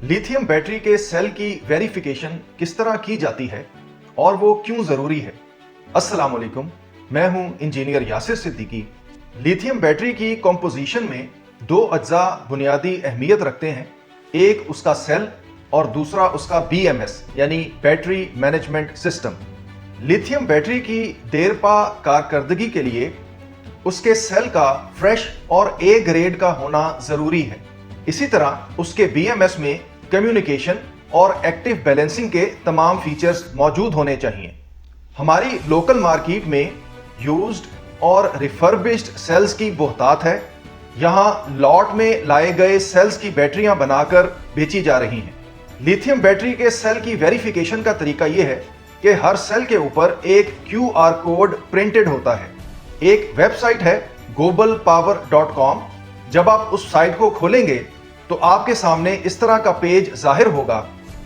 Lithium battery के cell की verification किस तरह की जाती है और वो क्यों जरूरी है। अस्सलाम वालेकुम, मैं हूं engineer Yasir Siddiqui. Lithium battery की कंपोजिशन में दो अज्जा बुनियादी अहमियत रखते हैं, एक उसका सेल और दूसरा उसका BMS यानी battery management system. Lithium battery की देरपा कारकर्दगी के लिए उसके सेल का फ्रेश और A ग्रेड का होना जरूरी है। इसी तरह उसके BMS में कम्युनिकेशन और एक्टिव बैलेंसिंग के तमाम फीचर्स मौजूद होने चाहिए। हमारी लोकल मार्केट में यूज्ड और रिफर्बिश्ड सेल्स की बहुतात है। यहाँ लॉट में लाए गए सेल्स की बैटरियां बनाकर बेची जा रही हैं। लिथियम बैटरी के सेल की वेरिफिकेशन का तरीका यह है कि हर सेल के ऊपर एक QR कोड प्रिंटेड होता है। एक वेबसाइट है globalpower.com। जब आप उस साइट को खोलेंगे तो आपके सामने इस तरह का पेज जाहिर होगा।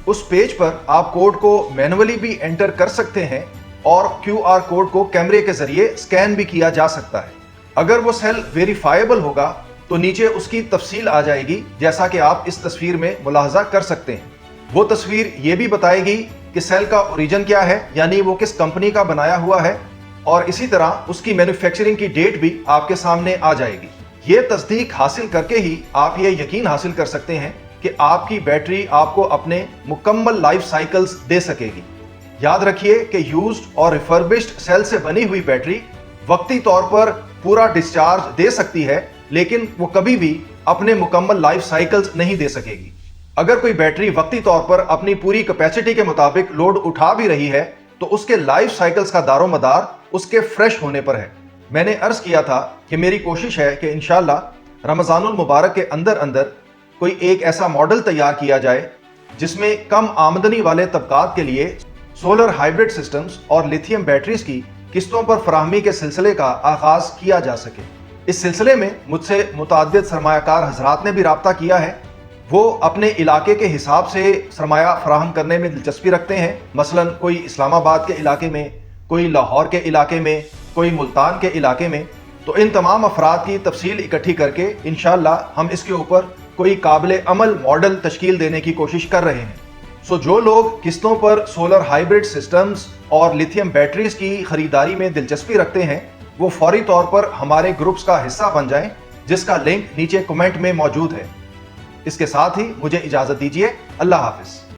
उस पेज पर आप कोड को मैन्युअली भी एंटर कर सकते हैं और QR कोड को कैमरे के जरिए स्कैन भी किया जा सकता है। अगर वो सेल वेरीफाइबल होगा तो नीचे उसकी तफसील आ जाएगी, जैसा कि आप इस तस्वीर में मुलाहजा कर सकते हैं। वो तस्वीर ये भी बताएगी कि सेल का ओरिजिन क्या है, यानी वो किस कंपनी का बनाया हुआ है, और इसी तरह उसकी मैन्युफैक्चरिंग की डेट भी आपके सामने आ जाएगी। ये तस्दीक हासिल करके ही आप ये यकीन हासिल कर सकते हैं कि आपकी बैटरी आपको अपने मुकम्मल लाइफ साइकिल्स दे सकेगी। याद रखिए कि यूज्ड और रिफर्बिश्ड सेल से बनी हुई बैटरी वक्ती तौर पर पूरा डिस्चार्ज दे सकती है, लेकिन वो कभी भी अपने मुकम्मल लाइफ साइकिल्स नहीं दे सकेगी। अगर कोई बैटरी वक्ती तौर पर अपनी पूरी कैपेसिटी के मुताबिक लोड उठा भी रही है तो उसके लाइफ साइकिल्स का दारोमदार उसके फ्रेश होने पर है। मैंने अर्ज किया था कि मेरी कोशिश है कि इंशाअल्लाह रमज़ानुल मुबारक के अंदर अंदर कोई एक ऐसा मॉडल तैयार किया जाए जिसमें कम आमदनी वाले तबकात के लिए सोलर हाइब्रिड सिस्टम्स और लिथियम बैटरीज की किस्तों पर फराहमी के सिलसिले का आगाज किया जा सके। इस सिलसिले में मुझसे मुतअद्दिद सरमायाकार हजरात ने भी राब्ता किया है। वो अपने इलाके के हिसाब से सरमाया फराहम करने में दिलचस्पी रखते हैं। मसलन कोई इस्लामाबाद के इलाके में, कोई लाहौर के इलाके में, कोई मुल्तान के इलाके में। तो इन तमाम अफराद की तफसील इकट्ठी करके इंशाअल्लाह हम इसके ऊपर कोई काबिल अमल मॉडल तश्कील देने की कोशिश कर रहे हैं। सो जो लोग किस्तों पर सोलर हाइब्रिड सिस्टम्स और लिथियम बैटरीज की खरीदारी में दिलचस्पी रखते हैं, वो फौरी तौर पर हमारे ग्रुप्स का हिस्सा बन जाएं, जिसका लिंक नीचे कमेंट में मौजूद है। इसके साथ ही मुझे इजाजत दीजिए। अल्लाह हाफिज।